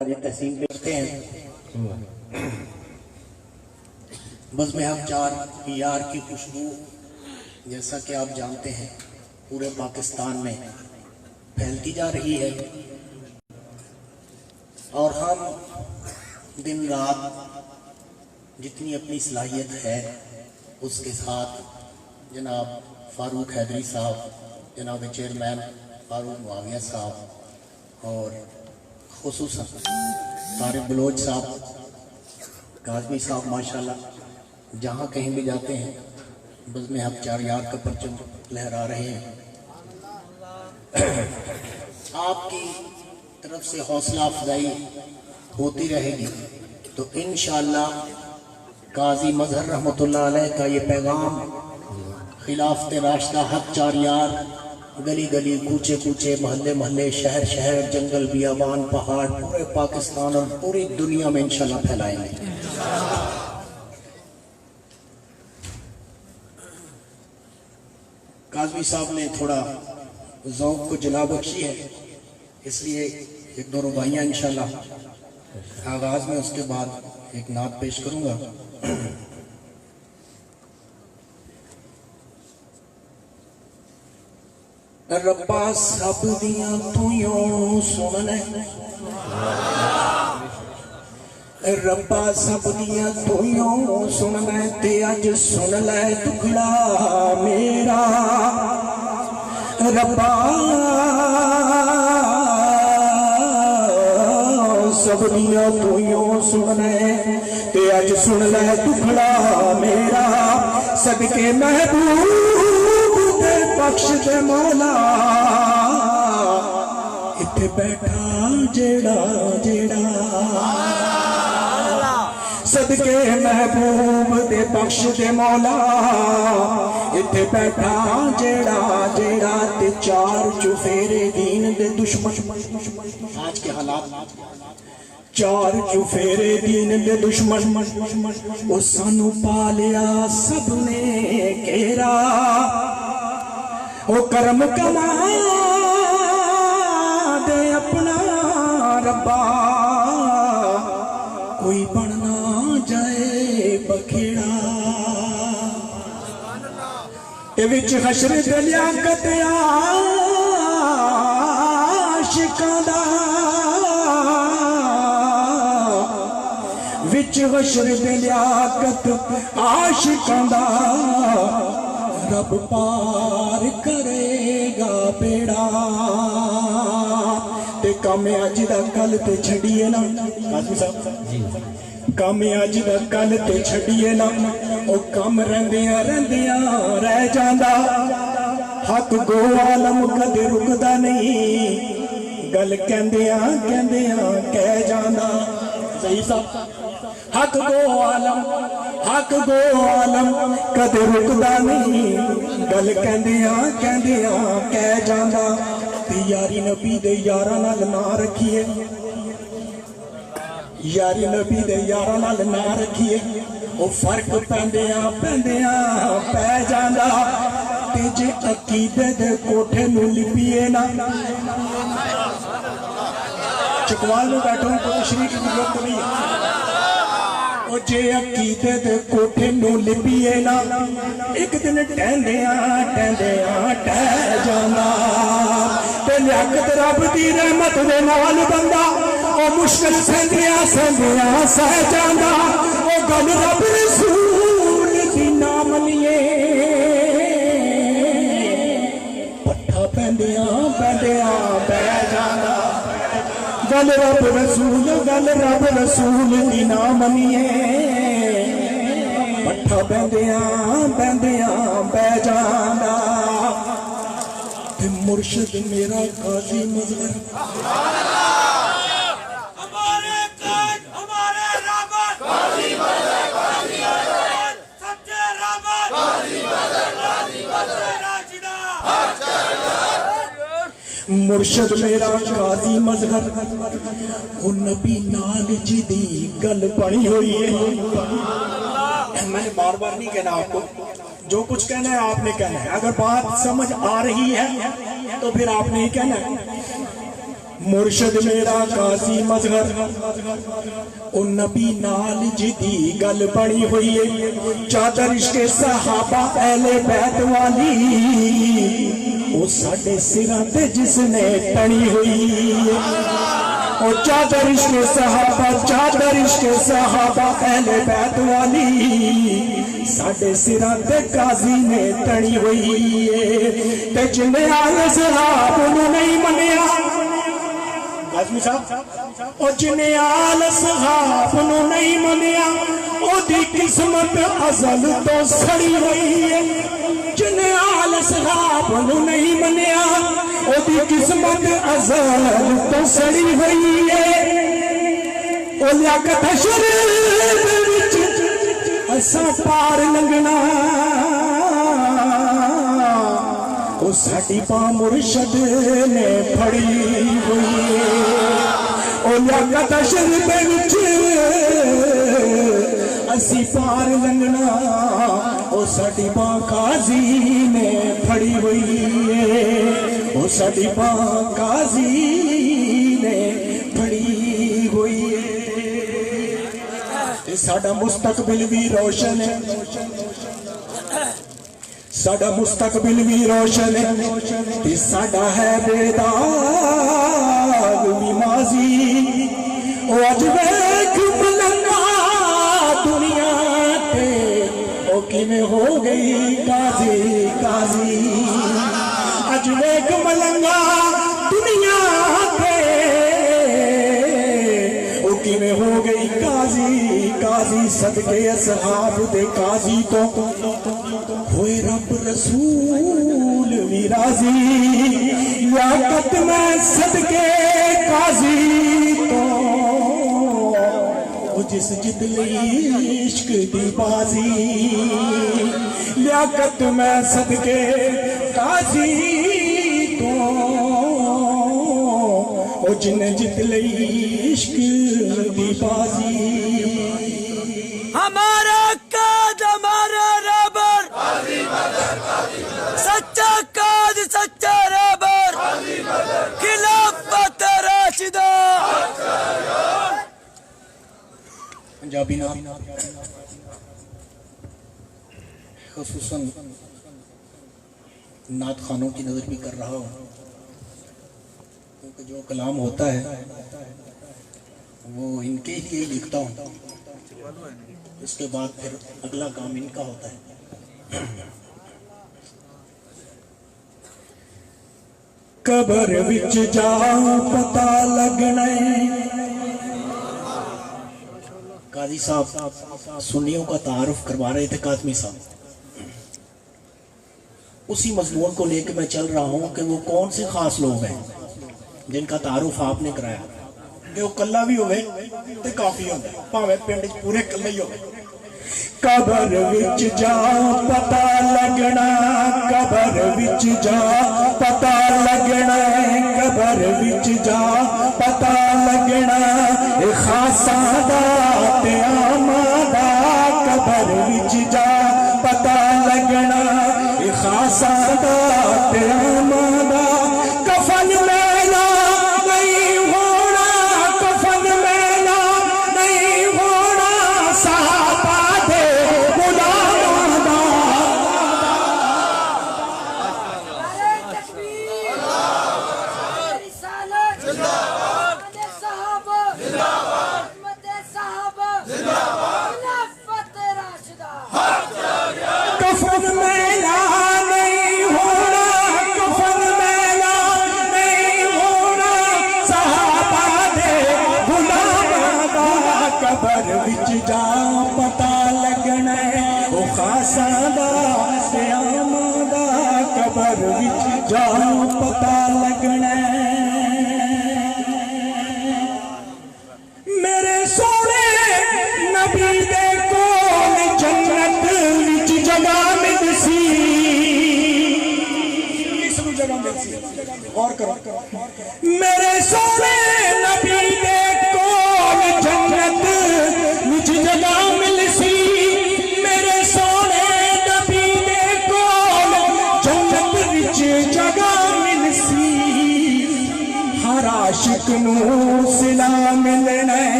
تحسین کرتے ہیں بس میں ہم چار یار کی خوشبو جیسا کہ آپ جانتے ہیں پورے پاکستان میں پھیلتی جا رہی ہے اور ہم دن رات جتنی اپنی صلاحیت ہے اس کے ساتھ جناب فاروق حیدری صاحب، جناب چیئرمین فاروق معاویہ صاحب اور خصوصاً طارق بلوچ صاحب، کاظمی صاحب ماشاءاللہ جہاں کہیں بھی جاتے ہیں بس میں ہم چار یار کا پرچم لہرا رہے ہیں۔ آپ کی طرف سے حوصلہ افزائی ہوتی رہے گی تو انشاءاللہ قاضی مظہر رحمۃ اللہ علیہ کا یہ پیغام خلافت راشدہ حق چار یار گلی گلی، کوچے کوچے، محلے محلے، شہر شہر، جنگل بیابان، پہاڑ، پورے پاکستان اور پوری دنیا میں انشاءاللہ پھیلائیں گے۔ قاضمی صاحب نے تھوڑا ذوق کو جلا بخشی ہے، اس لیے ایک دو رباعیاں انشاءاللہ آغاز میں، اس کے بعد ایک نعت پیش کروں گا۔ ربا سب دیاں تو یوں سن لے، ربا سب دیاں تو یوں سن لے، تے اج سن لے ٹکڑا میرا۔ ربا سب دیاں تو یوں سن لے، تے اج سن لے ٹکڑا میرا۔ صدقے محبوب بخش دے مولا، اتھے بیٹھا جیڑا جیڑا، صدقے محبوب دے بخش دے مولا، اتھے بیٹھا جیڑا جیڑا۔ تے چار چفیرے دین دے دشمن، آج کے حالات، چار چفیرے دین دے دشمن، او سانو پالیا سب نے گھیرا۔ وہ کرم کما دے اپنا ربا، کوئی بننا جائے بکھیڑا۔ تے وچ حشر تے لیاقت عاشقاں دا، وچ حشر تے لیاقت عاشقاں دا، رب پار کرے گا بیڑا۔ تے کام اج دا کل تے چھڑیے نا، قاضی صاحب کام اج دا کل تے چھڑیے نا، او کام رہندیاں رہندیاں رہ جاندا۔ حق گو عالم کدے رکدا نہیں، گل کہندیاں کہندیاں کہہ جاندا۔ صحیح صاحب، حق گو عالم، حق گو عالم کدے رکدا نہیں، گل کہندیاں کہندیاں کہہ جاندا۔ تے یاری نبی دے یاراں نال نہ رکھیے، یاری نبی دے یاراں نال نہ رکھیے، او فرق پیندیاں پیندیاں پہ جاندا۔ تے جے عقیدے دے کوٹھے نو لپیے نا، چکوال میں بیٹھوں کو تشریح کی ضرورت نہیں ہے، او جے عقیدے دے کوٹھے نو لپیے نا، ایک دن ٹہندیاں ٹہندیاں ٹہ جانا۔ تے لیاقت رب دی رحمت دے نال بندہ او مشکل سہندیاں سہندیاں سہ جانا۔ او گل رب رسول دی نہ منیے، پٹھا پیندیاں پیندیاں بہ جانا۔ گل رب رسول، گل رب رسول دی نہ منیے، پٹھا بہندیاں بہندیاں بہ جانا۔ تے مرشد میرا قاضی مظہر، ہمارے قائد ہمارے رابط، قاضی مظہر، قاضی مظہر، سچے رابط، قاضی مظہر، قاضی مظہر، راشدہ حق چار یار۔ مرشد میرا قاضی مظہر، وہ نبی نال جی دی گل بنی ہوئی ہے۔ میں نے بار بار نہیں کہنا آپ کو، جو کچھ کہنا ہے آپ نے کہنا ہے، اگر بات سمجھ آ رہی ہے تو پھر آپ نے ہی کہنا ہے۔ مرشد میرا قاضی مظہر او نبی نال جدی گل بنی ہوئی ہے چادر عشق صحابہ اہل بیت والی او ساڈے سراں تے جس نے تنی ہوئی ہے او چادر عشق صحابہ اہل بیت والی ساڈے سراں تے قاضی نے تنی ہوئی ہے تے جنے آل صحاب نو نہیں منیا قاسمی صاحب او جنے آل صحاب نو نہیں منیا او دی قسمت ازل تو سڑی ہوئی ہے جنے آل صحاب نو نہیں منیا او دی قسمت ازل تو سڑی ہوئی ہے او لیاقت حشر وچ اساں پار لنگنا او ساڈی باں مرشد نے پھڑی ہوئی ہے او لیاقت حشر وچ اسی پار لنگنا او ساڈی باں قاضی نے پھڑی ہوئی ہے او ساڈی باں قاضی نے پھڑی ہوئی ہے تے ساڈا مستقبل بھی روشن ہے ساڈا مستقبل بھی روشن ہے تے ساڈا ہے بے داغ بھی ماضی او اج ویکھ ملنگا دنیا تے او کیویں ہو گئی قاضی اج ویکھ ملنگا دنیا تے او کیویں ہو گئی قاضی صدقے اصحاب دے قاضی تو ہوئے رب رسول بھی راضی لیاقت میں صدقے قاضی تو او جس جت لئی عشق دی بازی لیاقت میں صدقے قاضی تو او جن جت لئی عشق دی بازی ہمارا قائد ہمارا رہبر سچا قائد سچا رہبر خلافت راشدہ پنجابی نام خصوصاً نعت خانوں کی نظر بھی کر رہا ہوں کیونکہ جو کلام ہوتا ہے وہ ان کے لیے لکھتا ہوں اس کے بعد پھر اگلا کام ان کا ہوتا ہے قبر وچ جا پتہ لگنا قاضی صاحب سنیوں کا تعارف کروا رہے تھے قاسمی صاحب اسی مضمون کو لے کے میں چل رہا ہوں کہ وہ کون سے خاص لوگ ہیں جن کا تعارف آپ نے کرایا کہ وہ کلہ بھی ہوئے تے کافی ہوئے پاوے پنڈ پورے کلہ ہی ہوئے قبر وچ جا پتہ لگنا قبر وچ جا پتہ لگنا قبر وچ جا پتہ لگنا خاصاں دا تے عاماں دا قبر وچ جا پتہ لگنا خاصاں دا تے عاماں دا کفن میلا نہیں ہونا کفن میلا نہیں ہونا صحابہ دے غلاماں دا کفن میلا نہیں ہونا کفن میلا نہیں ہونا صحابہ دے غلاماں دا قبر وچ جا پتہ لگنا او خاصاں دا تے عاماں دا قبر وچ جا پتہ لگنا میرے سونے نبی دے کول جنت وچ جگہ ملسی کس نو جگہ ملسی غور کرو میرے سونے نبی دے کول جنت وچ جگہ ملسی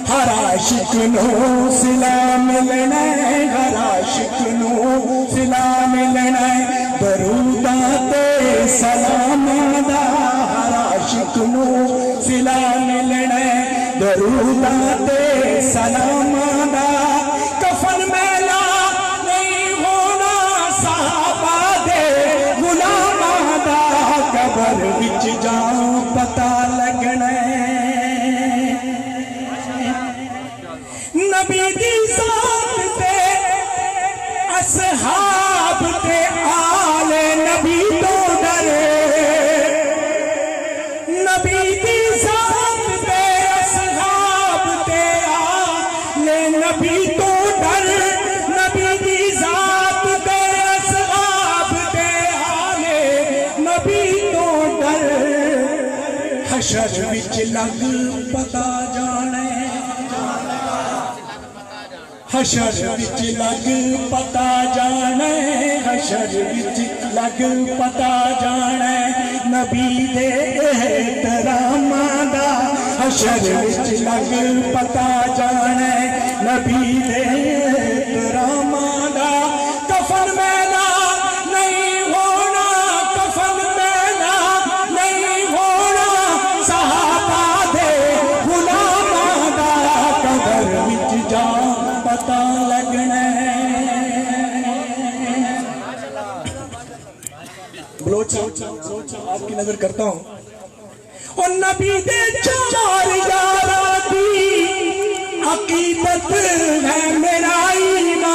ہر عاشق نو سلام ملنا ہے ہر عاشق نو سلام ملنا ہے دروداں تے سلاماں دا ہر عاشق نو سلام ملنا ہے دروداں تے سلاماں دا کفن میلا نہیں ہونا صحابہ دے غلاماں دا قبر وچ جا پتہ لگنا ہے نبی دی ذات تے اصحاب تے آل نبی تو ڈرے نبی دی ذات تے اصحاب تے آل نبی تو ڈر نبی دی ذات تے اصحاب تے آل نبی تو ڈر حشر وچ لگ پتا جانے حشر وچ لگ پتا جانے حشر وچ لگ پتا جانے نبی دے احتراماں دا حشر وچ لگ پتا جانے نبی دے احتراماں دا کفن میلا نہیں ہونا کفن میلا نہیں ہونا صحابہ دے غلاماں دا قبر وچ جا پتا لگنا بلوچ آپ کی نظر کرتا ہوں اور نبی دے چار یاراں دی عقیدت ہے میرا ایمان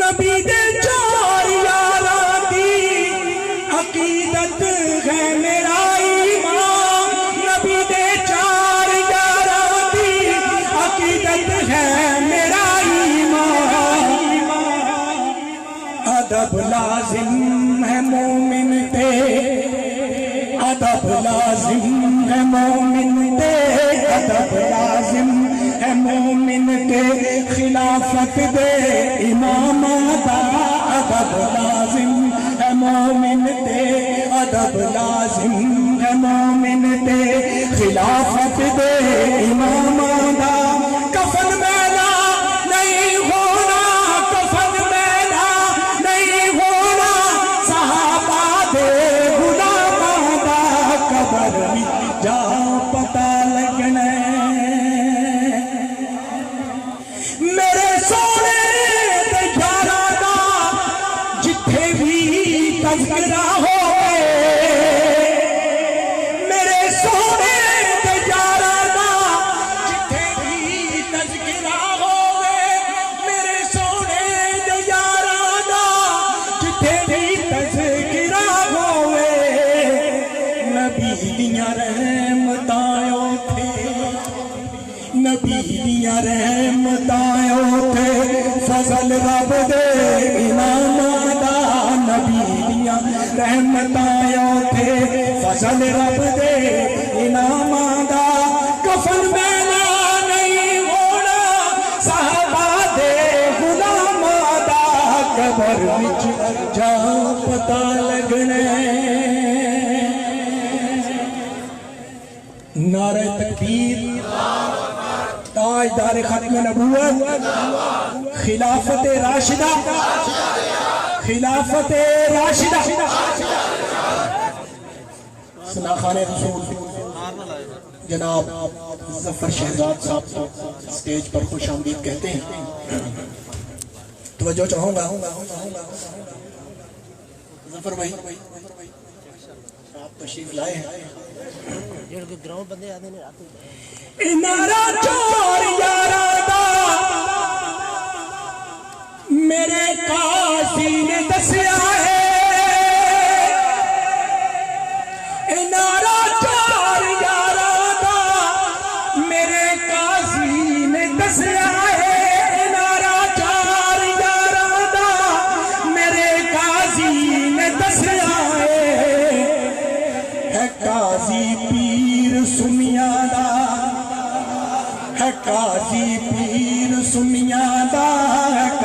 نبی دے چار یاراں دی عقیدت ہے میرا ایمان نبی دے چار یاراں دی عقیدت ہے میرا ایمان ادب لازم ہے مومن تے ادب لازم ہے مومن تے ادب لازم ہے مومن تے خلافت دے امام دا ادب لازم ہے مومن تے ادب لازم ہے مومن تے خلافت دے امام دا کفن میلا نہیں ہونا کفن میلا نہیں ہونا صحابہ دے غلاماں دا قبر وچ جا پتا لگنا میرے سونے تے یاراں دا جتھے بھی تذکرہ ہوئے میرے سونے تے یاراں دا جتھے بھی تذکرہ ہوئے میرے سونے تے یاراں دا جتھے بھی تذکرہ ہوئے نبی دیاں رحمتاں اوتھے نبی دیاں رحمتاں اوتھے فضل رب دے انعاماں دا نبی دیاں رحمتاں اوتھے فضل رب دے انعاماں دا کفن میلا نہیں ہونا صحابہ دے غلاماں دا قبر وچ جا پتا لگنا نعرہ تکبیر تاجدار ختم نبوت خلافت راشدہ خلافت راشدہ ثنا خان رسول جناب ظفر شہزاد صاحب کو سٹیج پر خوش آمدید کہتے ہیں توجہ چاہوں گا ظفر بھائی آپ تشریف لائے ہیں نعرہ چار یاراں دا میرے قاضی نے دسیا ہے نعرہ چار یاراں دا میرے قاضی نے دسیا ہے نعرہ چار یاراں دا میرے قاضی نے دسیا ہے قاضی پیر سنیاں دا ہے قاضی پیر سنیاں دا ہے